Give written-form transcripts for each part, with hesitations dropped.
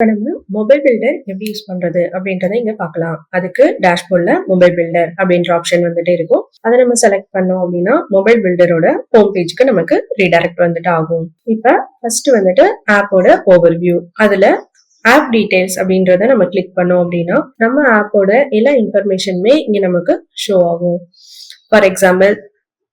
இப்ப நம்ம mobile filter எப்படி யூஸ் பண்றது அப்படின்றத இங்க பார்க்கலாம். அதுக்கு டேஷ்போர்ட்ல மொபைல் பில்டர் அப்படின்ற ஆப்ஷன் வந்துட்டு இருக்கும். அதை நம்ம செலக்ட் பண்ணோம் அப்படின்னா மொபைல் பில்டரோட ஹோம் பேஜ்க்கு நமக்கு ரீடைரக்ட் வந்துட்டு ஆகும். இப்ப ஃபர்ஸ்ட் வந்துட்டு ஆப்போட ஓவர்வியூ, அதுல ஆப் டீடைல்ஸ் அப்படின்றத நம்ம கிளிக் பண்ணோம் அப்படின்னா நம்ம ஆப்போட எல்லா இன்ஃபர்மேஷனுமே இங்க நமக்கு ஷோ ஆகும். ஃபார் எக்ஸாம்பிள்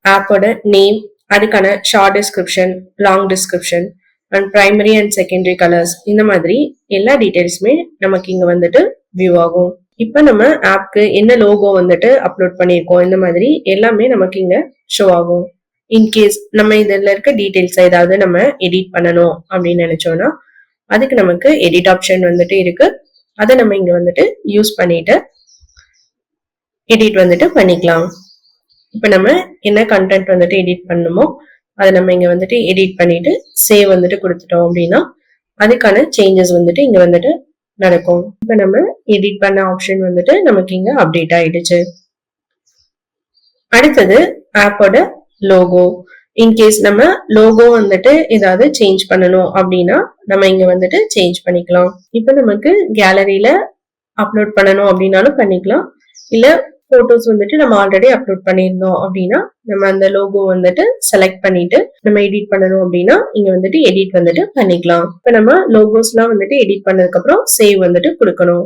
ஆப்போட நேம், அதுக்கான short description, long description and primary and secondary colours, இந்த மாதிரி எல்லா டீடைல்ஸுமே நமக்கு இங்க வந்துட்டு வியூ ஆகும். இப்ப நம்ம ஆப்க்கு என்ன லோகோ வந்துட்டு அப்லோட் பண்ணிருக்கோம், இந்த மாதிரி எல்லாமே நமக்கு இங்க ஷோ ஆகும். இன்கேஸ் நம்ம இதுல இருக்க டீடைல்ஸ் ஏதாவது நம்ம எடிட் பண்ணணும் அப்படின்னு நினைச்சோம்னா அதுக்கு நமக்கு எடிட் ஆப்ஷன் வந்துட்டு இருக்கு. அதை நம்ம இங்க வந்துட்டு யூஸ் பண்ணிட்டு எடிட் வந்துட்டு பண்ணிக்கலாம். இப்ப நம்ம என்ன கண்டென்ட் வந்துட்டு எடிட் பண்ணணுமோ அதை நம்ம இங்க வந்துட்டு எடிட் பண்ணிட்டு சேவ் வந்துட்டு கொடுத்துட்டோம் அப்படின்னா அதுக்கான சேஞ்சஸ் வந்துட்டு இங்க வந்துட்டு நடக்கும். இப்ப நம்ம எடிட் பண்ண ஆப்ஷன் வந்துட்டு நமக்கு இங்க அப்டேட் ஆயிடுச்சு. அடுத்தது ஆப்போட லோகோ. இன்கேஸ் நம்ம லோகோ வந்துட்டு ஏதாவது சேஞ்ச் பண்ணணும் அப்படின்னா நம்ம இங்க வந்துட்டு சேஞ்ச் பண்ணிக்கலாம். இப்ப நமக்கு கேலரியில அப்லோட் பண்ணணும் அப்படின்னாலும் பண்ணிக்கலாம். இல்ல போட்டோஸ் வந்துட்டு நம்ம ஆல்ரெடி அப்லோட் பண்ணியிருந்தோம் அப்படின்னா நம்ம அந்த லோகோ வந்துட்டு செலக்ட் பண்ணிட்டு நம்ம எடிட் பண்ணணும் அப்படின்னா இங்க வந்துட்டு எடிட் வந்துட்டு பண்ணிக்கலாம். இப்ப நம்ம லோகோஸ் எல்லாம் வந்துட்டு எடிட் பண்ணதுக்கு அப்புறம் சேவ் வந்துட்டு கொடுக்கணும்.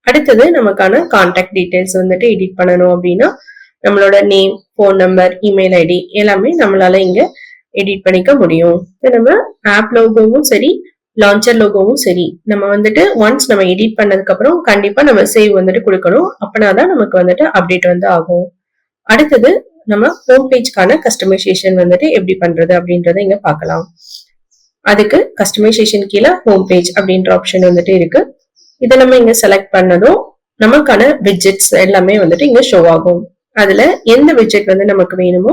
அடுத்தது நமக்கான கான்டாக்ட் டீடைல்ஸ் வந்துட்டு எடிட் பண்ணணும் அப்படின்னா நம்மளோட name, phone number, email ID எல்லாமே நம்மளால இங்க எடிட் பண்ணிக்க முடியும். இப்ப நம்ம ஆப் லோகோவும் சரி, லான்ச்சர் லோகோவும் சரி, நம்ம வந்துட்டு ஒன்ஸ் நம்ம எடிட் பண்ணதுக்கு அப்புறம் கண்டிப்பா நம்ம சேவ் வந்துட்டு கொடுக்கணும். அப்பனாதான் நமக்கு வந்துட்டு அப்டேட் வந்து ஆகும். அடுத்தது நம்ம ஹோம் பேஜ்க்கான கஸ்டமைசேஷன் வந்துட்டு எப்படி பண்றது அப்படின்றத இங்க பார்க்கலாம். அதுக்கு கஸ்டமைசேஷன் கீழே ஹோம் பேஜ் அப்படின்ற ஆப்ஷன் வந்துட்டு இருக்கு. இதை நம்ம இங்க செலக்ட் பண்ணதும் நமக்கான விட்ஜெட்ஸ் எல்லாமே வந்துட்டு இங்க ஷோ ஆகும். அதுல எந்த விட்ஜெட் வந்து நமக்கு வேணுமோ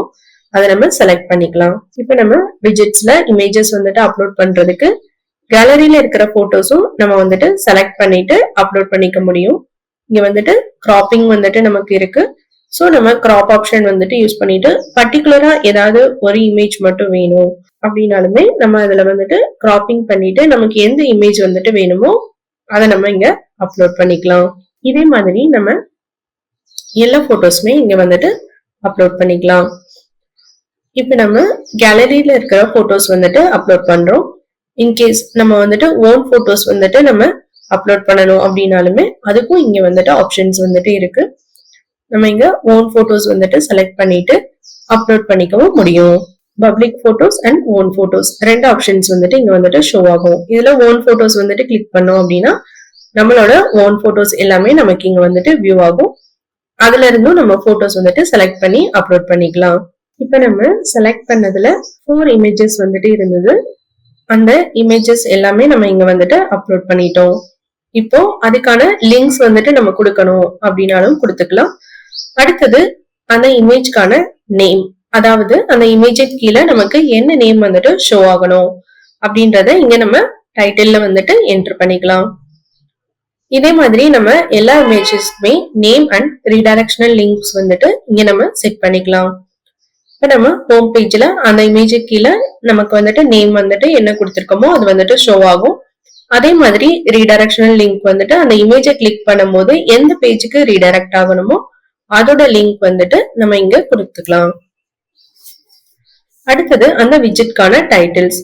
அதை நம்ம செலக்ட் பண்ணிக்கலாம். இப்ப நம்ம விட்ஜெட்ஸ்ல இமேஜஸ் வந்துட்டு அப்லோட் பண்றதுக்கு கேலரியில இருக்கிற போட்டோஸும் நம்ம வந்துட்டு செலக்ட் பண்ணிட்டு அப்லோட் பண்ணிக்க முடியும். இங்க வந்துட்டு கிராப்பிங் வந்துட்டு நமக்கு இருக்கு. சோ நம்ம கிராப் ஆப்ஷன் வந்துட்டு யூஸ் பண்ணிட்டு பர்டிகுலரா ஏதாவது ஒரு இமேஜ் மட்டும் வேணும் அப்படின்னாலுமே நம்ம அதுல வந்துட்டு கிராப்பிங் பண்ணிட்டு நமக்கு எந்த இமேஜ் வந்துட்டு வேணுமோ அதை நம்ம இங்க அப்லோட் பண்ணிக்கலாம். இதே மாதிரி நம்ம எல்லா போட்டோஸுமே இங்க வந்துட்டு அப்லோட் பண்ணிக்கலாம். இப்ப நம்ம கேலரியில இருக்கிற போட்டோஸ் வந்துட்டு அப்லோட் பண்றோம். இன்கேஸ் நம்ம வந்துட்டு ஓன் போட்டோஸ் வந்துட்டு நம்ம அப்லோட் பண்ணணும் அப்படின்னாலுமே அதுக்கும் இங்க வந்துட்டு ஆப்ஷன்ஸ் வந்துட்டு இருக்கு. நம்ம இங்க ஓன் போட்டோஸ் வந்துட்டு செலக்ட் பண்ணிட்டு அப்லோட் பண்ணிக்கவும் முடியும். Public photos and own photos ரெண்டு ஆப்ஷன்ஸ் வந்துட்டு இங்க வந்துட்டு ஷோ ஆகும். இதுல ஓன் போட்டோஸ் வந்துட்டு கிளிக் பண்ணோம் அப்படின்னா நம்மளோட ஓன் போட்டோஸ் எல்லாமே நமக்கு இங்க வந்துட்டு வியூ ஆகும். அதுல இருந்தும் நம்ம போட்டோஸ் வந்துட்டு செலக்ட் பண்ணி அப்லோட் பண்ணிக்கலாம். இப்ப நம்ம செலக்ட் பண்ணதுல 4 இமேஜஸ் வந்துட்டு இருந்தது. அந்த இமேஜஸ் எல்லாமே நம்ம இங்க வந்துட்டு அப்லோட் பண்ணிட்டோம். இப்போ அதுக்கான லிங்க்ஸ் வந்துட்டு நம்ம கொடுக்கணும் அப்படின்னாலும் கொடுத்துக்கலாம். அடுத்தது அந்த இமேஜ்க்கான நேம், அதாவது அந்த இமேஜுக்கு கீழே நமக்கு என்ன நேம் வந்துட்டு ஷோ ஆகணும் அப்படின்றத இங்க நம்ம டைட்டில்ல வந்துட்டு என்டர் பண்ணிக்கலாம். இதே மாதிரி நம்ம எல்லா இமேஜஸ்க்குமே நேம் அண்ட் ரீடைரக்ஷனல் லிங்க்ஸ் வந்துட்டு இங்க நம்ம செட் பண்ணிக்கலாம். இப்ப நம்ம ஹோம் பேஜ்ல அந்த இமேஜுக்கு கீழே நமக்கு வந்துட்டு நேம் வந்துட்டு என்ன கொடுத்திருக்கோமோ அது வந்துட்டு ஷோ ஆகும். அதே மாதிரி ரீடைரக்ஷனல் லிங்க் வந்துட்டு அந்த இமேஜை கிளிக் பண்ணும் போது எந்த பேஜுக்கு ரீடைரக்ட் ஆகணுமோ அதோட லிங்க் வந்துட்டு நம்ம இங்க கொடுத்துக்கலாம். அடுத்தது அந்த விட்ஜெட்கான டைட்டில்ஸ்,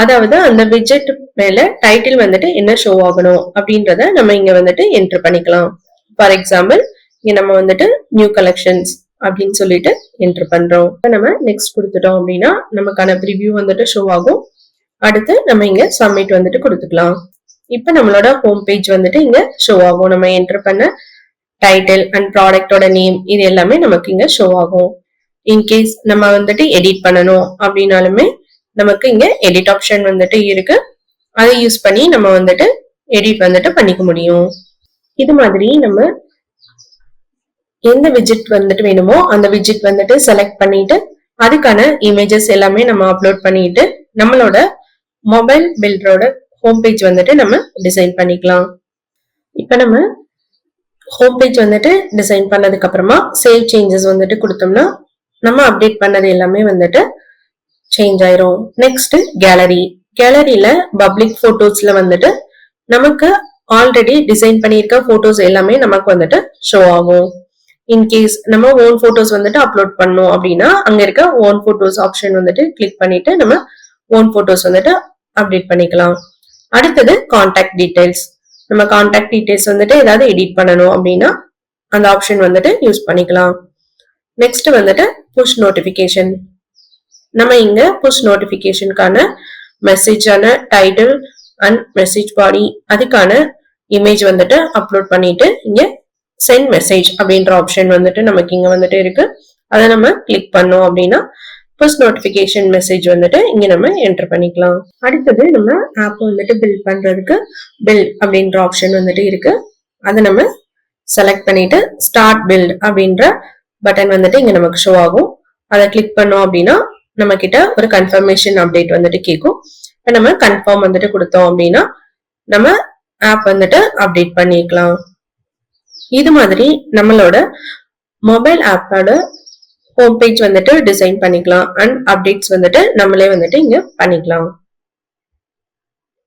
அதாவது அந்த விட்ஜெட் மேல டைட்டில் வந்துட்டு என்ன ஷோ ஆகணும் அப்படின்றத நம்ம இங்க வந்துட்டு என்டர் பண்ணிக்கலாம். ஃபார் எக்ஸாம்பிள் இங்க நம்ம வந்துட்டு நியூ கலெக்ஷன்ஸ் அப்படின்னு சொல்லிட்டு என்டர் பண்றோம். நம்ம நெக்ஸ்ட் கொடுத்துட்டோம் அப்படின்னா நமக்கான ப்ரிவியூ வந்துட்டு ஷோ ஆகும். அடுத்து நம்ம இங்க சப்மிட் வந்துட்டு கொடுத்துக்கலாம். இப்ப நம்மளோட ஹோம் பேஜ் வந்துட்டு இங்க ஷோ ஆகும். நம்ம என்டர் பண்ண டைட்டில் அண்ட் ப்ராடக்டோட நேம் இது எல்லாமே நமக்கு இங்க ஷோ ஆகும். இன்கேஸ் நம்ம வந்துட்டு எடிட் பண்ணணும் அப்படின்னாலுமே நமக்கு இங்க எடிட் ஆப்ஷன் வந்துட்டு இருக்கு. அதை யூஸ் பண்ணி நம்ம வந்துட்டு எடிட் வந்துட்டு பண்ணிக்க முடியும். இது மாதிரி நம்ம எந்த விட்ஜெட் வந்துட்டு வேணுமோ அந்த விட்ஜெட் வந்துட்டு செலக்ட் பண்ணிட்டு அதுக்கான இமேஜஸ் எல்லாமே நம்ம அப்லோட் பண்ணிட்டு நம்மளோட மொபைல் பில்டரோட ஹோம் பேஜ் வந்துட்டு நம்ம டிசைன் பண்ணிக்கலாம். இப்ப நம்ம ஹோம் பேஜ் வந்துட்டு டிசைன் பண்ணதுக்கு அப்புறமா சேவ் சேஞ்சஸ் வந்துட்டு கொடுத்தோம்னா நம்ம அப்டேட் பண்ணது எல்லாமே வந்துட்டு சேஞ்ச் ஆயிரும். Next gallery. கேலரியில பப்ளிக் போட்டோஸ்ல வந்துட்டு நமக்கு ஆல்ரெடி டிசைன் பண்ணியிருக்க போட்டோஸ் எல்லாமே நமக்கு வந்துட்டு ஷோ ஆகும். இன்கேஸ் நம்ம ஓன் போட்டோஸ் வந்துட்டு அப்லோட் பண்ணோம் அப்படின்னா அங்க இருக்க ஓன் போட்டோஸ் ஆப்ஷன் வந்துட்டு கிளிக் பண்ணிட்டு நம்ம ஓன் போட்டோஸ் வந்துட்டு அப்டேட் பண்ணிக்கலாம். அடுத்தது கான்டாக்ட் டீடைல்ஸ். நம்ம கான்டாக்ட் டீடைல்ஸ் வந்துட்டு ஏதாவது எடிட் பண்ணணும் அப்படின்னா அந்த ஆப்ஷன் வந்துட்டு யூஸ் பண்ணிக்கலாம். நெக்ஸ்ட் வந்துட்டு புஷ் நோட்டிபிகேஷன். நம்ம இங்க புஷ் நோட்டிபிகேஷனுக்கான மெசேஜான டைட்டில் அண்ட் மெசேஜ் பாடி அதுக்கான இமேஜ் வந்துட்டு அப்லோட் பண்ணிட்டு இங்க சென்ட் மெசேஜ் அப்படின்ற ஆப்ஷன் வந்துட்டு நமக்கு இங்க வந்துட்டு இருக்கு. அதை நம்ம கிளிக் பண்ணோம் அப்படின்னா புஷ் நோட்டிபிகேஷன் மெசேஜ் வந்துட்டு இங்க நம்ம என்டர் பண்ணிக்கலாம். அடுத்தது நம்ம ஆப் வந்துட்டு பில்ட் பண்றதுக்கு பில்ட் அப்படின்ற ஆப்ஷன் வந்துட்டு இருக்கு. அதை நம்ம செலக்ட் பண்ணிட்டு ஸ்டார்ட் பில்ட் அப்படின்ற பட்டன் வந்துட்டு இங்க நமக்கு ஷோ ஆகும். அதை கிளிக் பண்ணோம் அப்படின்னா நம்ம கிட்ட ஒரு கன்ஃபர்மேஷன் அப்டேட் வந்துட்டு கேட்கும். இப்ப நம்ம கன்ஃபார்ம் வந்துட்டு கொடுத்தோம் அப்படின்னா நம்ம ஆப் வந்துட்டு அப்டேட் பண்ணிக்கலாம். இது மாதிரி நம்மளோட மொபைல் ஆப்போட ஹோம் பேஜ் வந்துட்டு டிசைன் பண்ணிக்கலாம் அண்ட் அப்டேட்ஸ் வந்துட்டு நம்மளே வந்துட்டு இங்க பண்ணிக்கலாம்.